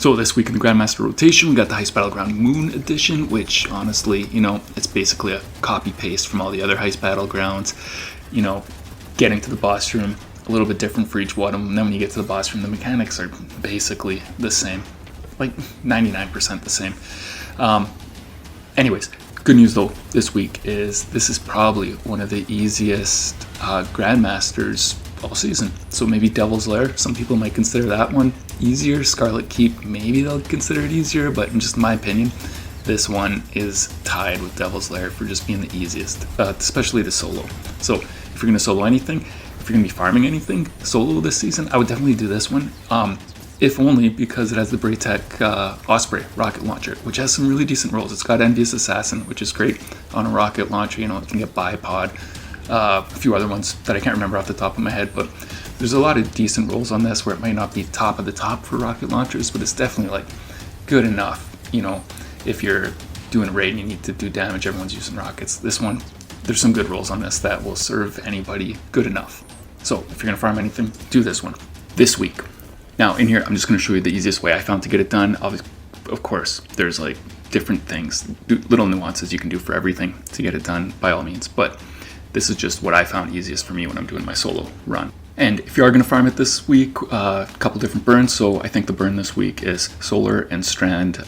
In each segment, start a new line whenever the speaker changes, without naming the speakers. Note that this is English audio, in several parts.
So this week in the Grandmaster rotation, we got the Heist Battleground Moon Edition, which honestly, it's basically a copy-paste from all the other Heist Battlegrounds. Getting to the boss room, a little bit different for each one of them. And then when you get to the boss room, the mechanics are basically the same. Like 99% the same. Anyways, good news though this week is this is probably one of the easiest Grandmasters all season. So maybe Devil's Lair, some people might consider that one easier. Scarlet Keep, maybe they'll consider it easier, but in just my opinion, this one is tied with Devil's Lair for just being the easiest, especially to solo. So if you're going to solo anything, if you're going to be farming anything solo this season, I would definitely do this one. If only because it has the Braytech Osprey rocket launcher, which has some really decent rolls. It's got Envious Assassin, which is great on a rocket launcher. It can get bipod. A few other ones that I can't remember off the top of my head, but there's a lot of decent rolls on this where it might not be top of the top for rocket launchers, but it's definitely like good enough. If you're doing a raid and you need to do damage, everyone's using rockets. This one, there's some good rolls on this that will serve anybody good enough. So if you're gonna farm anything, do this one this week. Now in here, I'm just gonna show you the easiest way I found to get it done. Of course, there's like different things, little nuances you can do for everything to get it done by all means, but this is just what I found easiest for me when I'm doing my solo run. And if you are going to farm it this week, a couple different burns. So I think the burn this week is Solar and Strand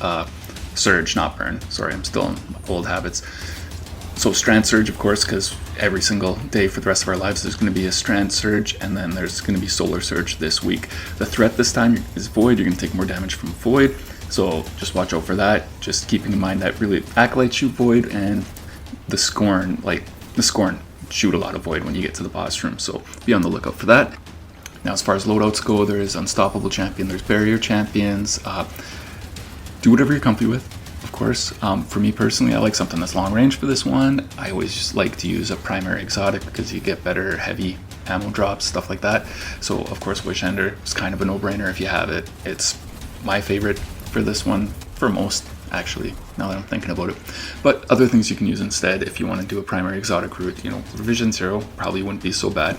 Surge, not burn. Sorry, I'm still in old habits. So Strand Surge, of course, because every single day for the rest of our lives there's going to be a Strand Surge, and then there's going to be Solar Surge this week. The threat this time is Void. You're going to take more damage from Void, so just watch out for that. Just keeping in mind that really Acolyte shoot Void, and the Scorn shoot a lot of Void when you get to the boss room, so be on the lookout for that. Now as far as loadouts go, there is Unstoppable Champion, there's Barrier Champions. Do whatever you're comfy with, of course. For me personally, I like something that's long range for this one. I always just like to use a primary exotic because you get better heavy ammo drops, stuff like that. So of course Wish Ender is kind of a no-brainer if you have it. It's my favorite for this one, for most actually, now that I'm thinking about it. But other things you can use instead if you want to do a primary exotic route, Revision Zero probably wouldn't be so bad.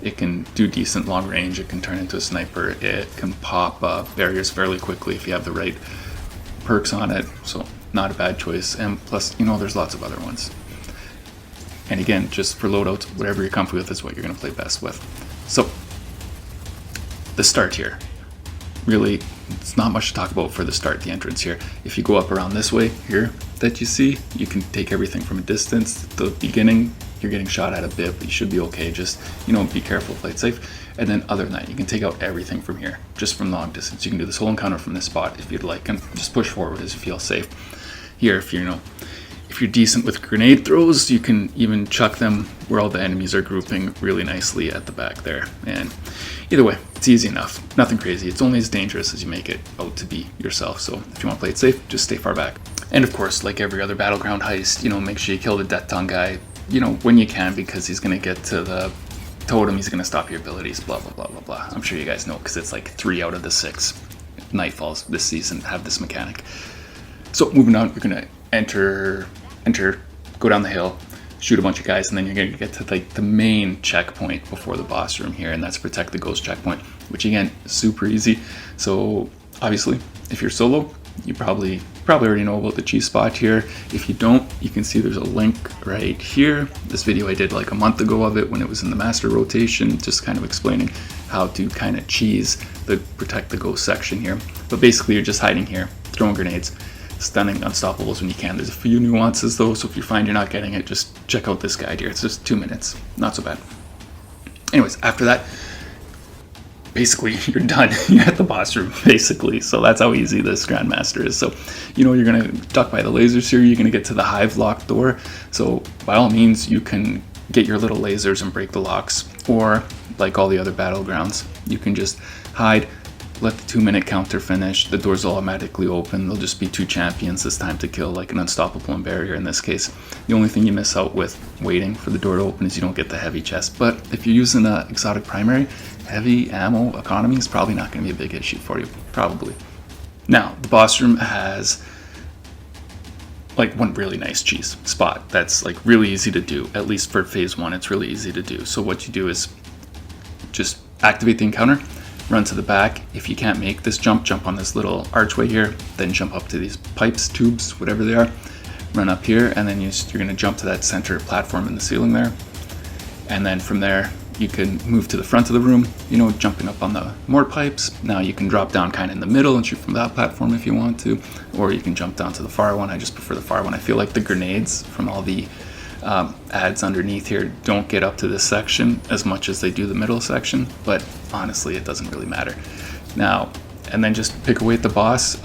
It can do decent long range, it can turn into a sniper, it can pop barriers fairly quickly if you have the right perks on it, so not a bad choice. And plus, there's lots of other ones. And again, just for loadouts, whatever you're comfy with is what you're going to play best with. So, the start here. Really, it's not much to talk about for the start, the entrance here. If you go up around this way here that you see, you can take everything from a distance. The beginning, you're getting shot at a bit, but you should be okay. Just, be careful, play it safe. And then other than that, you can take out everything from here, just from long distance. You can do this whole encounter from this spot if you'd like, and just push forward as you feel safe. Here, if you're decent with grenade throws, you can even chuck them where all the enemies are grouping really nicely at the back there. And either way, it's easy enough. Nothing crazy. It's only as dangerous as you make it out to be yourself. So if you want to play it safe, just stay far back. And of course, like every other Battleground heist, make sure you kill the Death Tongue guy, when you can, because he's going to get to the totem, he's going to stop your abilities, blah, blah, blah, blah, blah. I'm sure you guys know, because it's like 3 out of the 6 Nightfalls this season have this mechanic. So moving on, you're going to enter, go down the hill, shoot a bunch of guys, and then you're going to get to like the main checkpoint before the boss room here, and that's Protect the Ghost checkpoint, which again is super easy. So obviously, if you're solo, you probably already know about the cheese spot here. If you don't, you can see there's a link right here. This video I did like a month ago of it when it was in the master rotation, just kind of explaining how to kind of cheese the Protect the Ghost section here. But basically you're just hiding here, throwing grenades, stunning unstoppables when you can. There's a few nuances though, so if you find you're not getting it, just check out this guide here. It's just 2 minutes, not so bad. Anyways, after that, basically you're done. You're at the boss room, basically. So that's how easy this Grandmaster is. So, you're going to duck by the lasers here. You're going to get to the Hive Lock door. So by all means, you can get your little lasers and break the locks. Or, like all the other Battlegrounds, you can just hide, let the 2-minute counter finish. The doors will automatically open. There'll just be 2 champions this time to kill, like an Unstoppable and Barrier in this case. The only thing you miss out with waiting for the door to open is you don't get the heavy chest. But if you're using an exotic primary, heavy ammo economy is probably not going to be a big issue for you, probably. Now, the boss room has like one really nice cheese spot that's like really easy to do. At least for phase 1, it's really easy to do. So what you do is just activate the encounter, run to the back. If you can't make this jump on this little archway here, then jump up to these pipes, tubes, whatever they are, run up here, and then you're going to jump to that center platform in the ceiling there. And then from there, you can move to the front of the room, you know, jumping up on the more pipes. Now you can drop down kind of in the middle and shoot from that platform if you want to, or you can jump down to the far one. I just prefer the far one. I feel like the grenades from all the ads underneath here don't get up to this section as much as they do the middle section, but honestly, it doesn't really matter. Now, and then just pick away at the boss,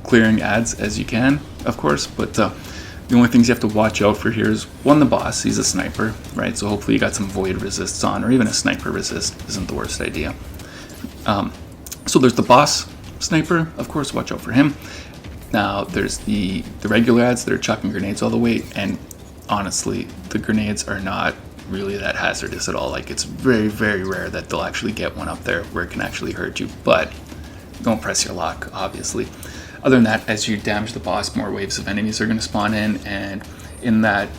clearing ads as you can, of course, but the only things you have to watch out for here is, one, the boss. He's a sniper, right? So hopefully you got some void resists on, or even a sniper resist isn't the worst idea. So there's the boss sniper, of course, watch out for him. Now there's the regular ads that are chucking grenades all the way, and honestly, the grenades are not really that hazardous at all. Like, it's very, very rare that they'll actually get one up there where it can actually hurt you, but don't press your luck, obviously. Other than that, as you damage the boss, more waves of enemies are going to spawn in, and in that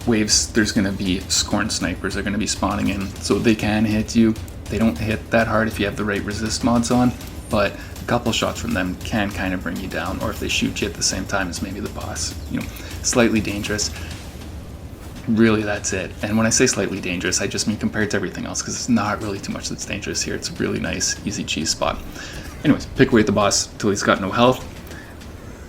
waves, there's going to be scorn snipers are going to be spawning in, so they can hit you. They don't hit that hard if you have the right resist mods on, but a couple shots from them can kind of bring you down, or if they shoot you at the same time as maybe the boss. You know, slightly dangerous. Really, that's it. And when I say slightly dangerous, I just mean compared to everything else, because it's not really too much that's dangerous here. It's a really nice, easy cheese spot. Anyways, pick away at the boss until he's got no health.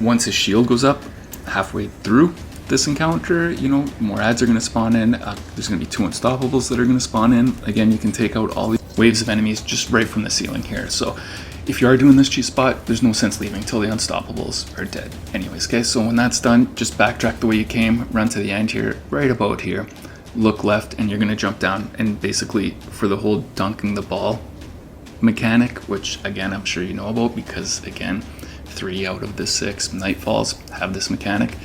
Once his shield goes up halfway through this encounter, you know, more ads are going to spawn in. There's going to be 2 unstoppables that are going to spawn in. Again, you can take out all these waves of enemies just right from the ceiling here. So if you are doing this cheese spot, there's no sense leaving until the unstoppables are dead. Anyways, okay, so when that's done, just backtrack the way you came, run to the end here, right about here, look left, and you're going to jump down. And basically, for the whole dunking the ball mechanic, which again, I'm sure you know about, because again, 3 out of the 6 nightfalls have this mechanic.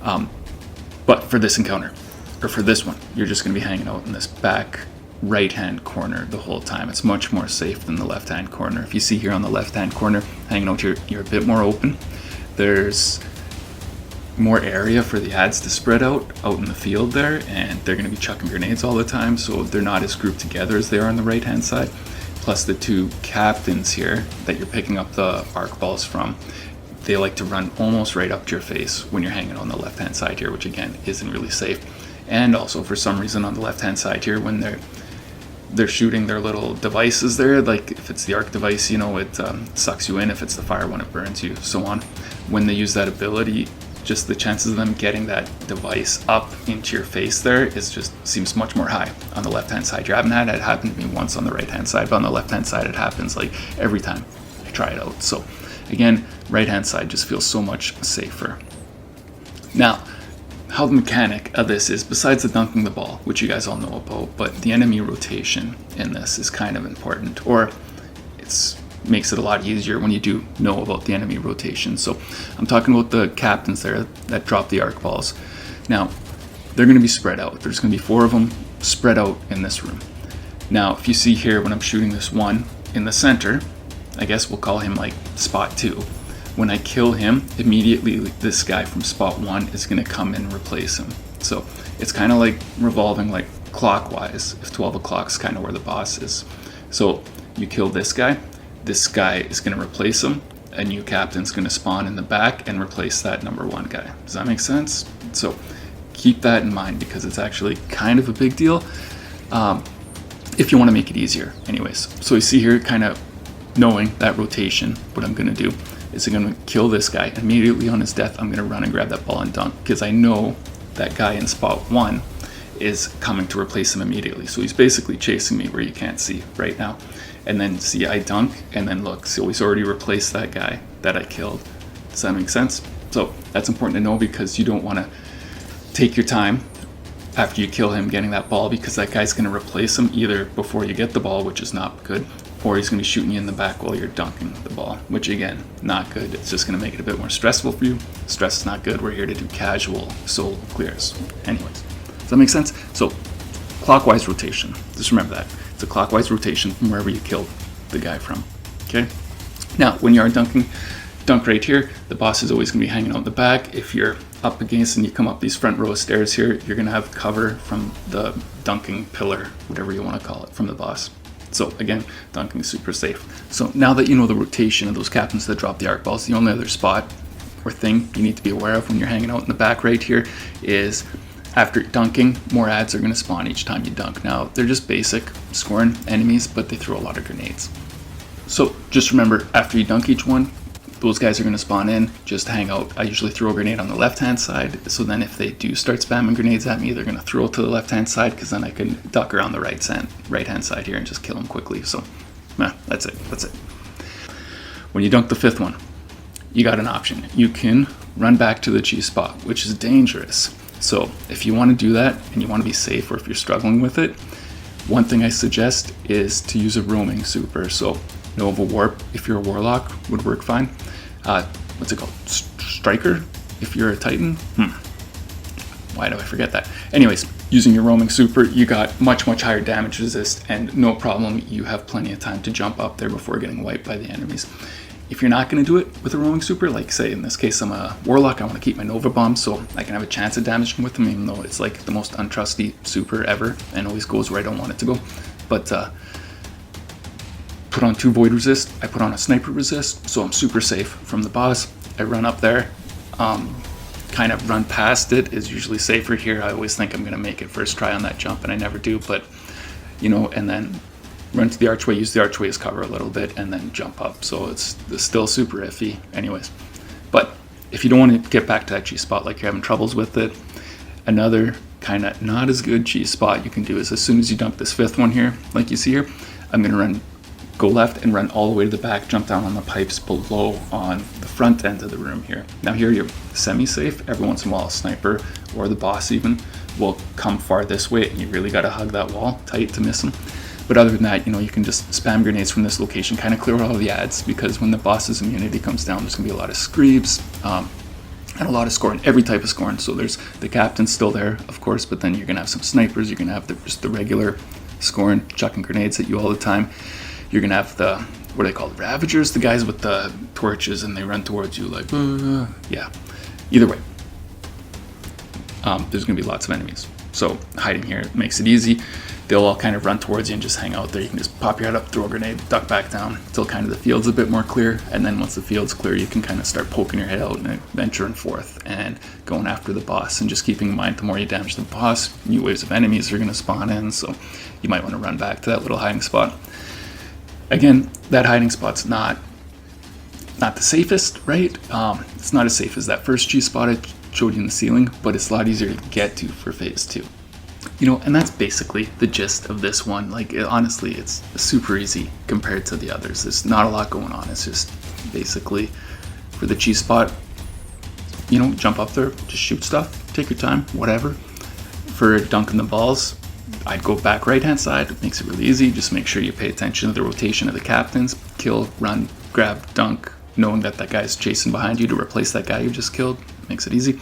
But for this encounter, or for this one, you're just going to be hanging out in this back right-hand corner the whole time. It's much more safe than the left-hand corner. If you see here on the left-hand corner, hanging out here, you're a bit more open. There's more area for the ads to spread out in the field there, and they're going to be chucking grenades all the time, so they're not as grouped together as they are on the right-hand side. Plus the 2 captains here that you're picking up the arc balls from, they like to run almost right up to your face when you're hanging on the left-hand side here, which again isn't really safe. And also, for some reason, on the left-hand side here, when they're shooting their little devices there, like if it's the arc device, you know, it sucks you in. If it's the fire one, it burns you, so on. When they use that ability, just the chances of them getting that device up into your face there is just seems much more high on the left-hand side here. I haven't had it happen to me once on the right-hand side, but on the left-hand side it happens like every time I try it out. So again, right-hand side just feels so much safer. Now, how the mechanic of this is, besides the dunking the ball, which you guys all know about, but the enemy rotation in this is kind of important, or makes it a lot easier when you do know about the enemy rotation. So I'm talking about the captains there that drop the arc balls. Now, they're going to be spread out. There's going to be 4 of them spread out in this room. Now, if you see here, when I'm shooting this one in the center, I guess we'll call him like spot 2. When I kill him, immediately this guy from spot 1 is going to come in and replace him. So it's kind of like revolving like clockwise, if 12 o'clock's kind of where the boss is. So you kill this guy is going to replace him. A new captain's going to spawn in the back and replace that number 1 guy. Does that make sense? So keep that in mind, because it's actually kind of a big deal if you want to make it easier. Anyways, so you see here, kind of knowing that rotation, what I'm going to do is I'm going to kill this guy. Immediately on his death, I'm going to run and grab that ball and dunk, because I know that guy in spot 1 is coming to replace him immediately. So he's basically chasing me where you can't see right now. And then see, I dunk, and then look, so he's already replaced that guy that I killed. Does that make sense? So that's important to know, because you don't want to take your time after you kill him getting that ball, because that guy's going to replace him either before you get the ball, which is not good, or he's going to be shooting you in the back while you're dunking the ball, which again, not good. It's just going to make it a bit more stressful for you. Stress is not good. We're here to do casual solo clears. Anyways, does that make sense? So clockwise rotation. Just remember that. It's a clockwise rotation from wherever you killed the guy from. Okay? Now, when you are dunking, dunk right here, the boss is always going to be hanging out in the back. If you're up against and you come up these front row of stairs here, you're going to have cover from the dunking pillar, whatever you want to call it, from the boss. So again, dunking is super safe. So now that you know the rotation of those captains that drop the arc balls, the only other spot or thing you need to be aware of when you're hanging out in the back right here is after dunking, more ads are going to spawn each time you dunk. Now, they're just basic scoring enemies, but they throw a lot of grenades. So just remember, after you dunk each one, those guys are going to spawn in, just hang out. I usually throw a grenade on the left-hand side, so then if they do start spamming grenades at me, they're going to throw it to the left-hand side, because then I can duck around the right-hand side here and just kill them quickly. So, that's it. When you dunk the 5th one, you got an option. You can run back to the cheese spot, which is dangerous. So if you want to do that, and you want to be safe, or if you're struggling with it, one thing I suggest is to use a roaming super. So Nova Warp, if you're a Warlock, would work fine. What's it called? Striker, if you're a Titan? Why do I forget that? Anyways, using your roaming super, you got much higher damage resist, and no problem, you have plenty of time to jump up there before getting wiped by the enemies. If you're not going to do it with a roaming super, like say in this case I'm a Warlock, I want to keep my Nova Bomb so I can have a chance of damaging with them, even though it's like the most untrusty super ever and always goes where I don't want it to go. But put on 2 void resist, I put on a sniper resist, so I'm super safe from the boss. I run up there, kind of run past it is usually safer here. I always think I'm going to make it first try on that jump, and I never do, but you know, and then run to the archway, use the archway as cover a little bit, and then jump up. So it's still super iffy anyways. But if you don't want to get back to that cheese spot, like you're having troubles with it, another kind of not as good cheese spot you can do is as soon as you dunk this 5th one here, like you see here, I'm going to go left and run all the way to the back, jump down on the pipes below on the front end of the room here. Now here you're semi-safe. Every once in a while a sniper or the boss even will come far this way, and you really got to hug that wall tight to miss them. But other than that, you know, you can just spam grenades from this location, kind of clear all the ads, because when the boss's immunity comes down, there's going to be a lot of screeps and a lot of scoring, every type of scoring. So there's the captain's still there, of course, but then you're going to have some snipers, you're going to have just the regular scoring, chucking grenades at you all the time. You're going to have the, what are they called, Ravagers, the guys with the torches, and they run towards you like, yeah. Either way, there's going to be lots of enemies. So hiding here makes it easy. They'll all kind of run towards you and just hang out there. You can just pop your head up, throw a grenade, duck back down until kind of the field's a bit more clear. And then once the field's clear, you can kind of start poking your head out and venturing forth and going after the boss. And just keeping in mind, the more you damage the boss, new waves of enemies are going to spawn in. So you might want to run back to that little hiding spot. Again, that hiding spot's not the safest, right? It's not as safe as that first G spot I showed you in the ceiling, but it's a lot easier to get to for phase 2. You know, and that's basically the gist of this one. Like, honestly, it's super easy compared to the others. There's not a lot going on. It's just basically for the cheese spot, you know, jump up there, just shoot stuff, take your time, whatever. For dunking the balls, I'd go back right-hand side. It makes it really easy. Just make sure you pay attention to the rotation of the captains. Kill, run, grab, dunk, knowing that that guy's chasing behind you to replace that guy you just killed. Makes it easy.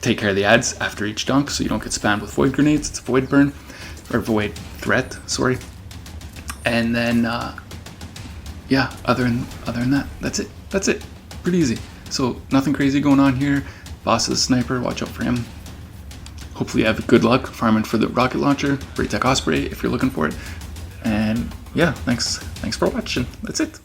Take care of the ads after each dunk so you don't get spammed with void grenades. It's a void burn, or void threat, sorry. And then, yeah, other than that, that's it. Pretty easy. So nothing crazy going on here. Boss is a sniper, watch out for him. Hopefully you have good luck farming for the rocket launcher, Braytech Osprey, if you're looking for it. And yeah, thanks for watching. That's it.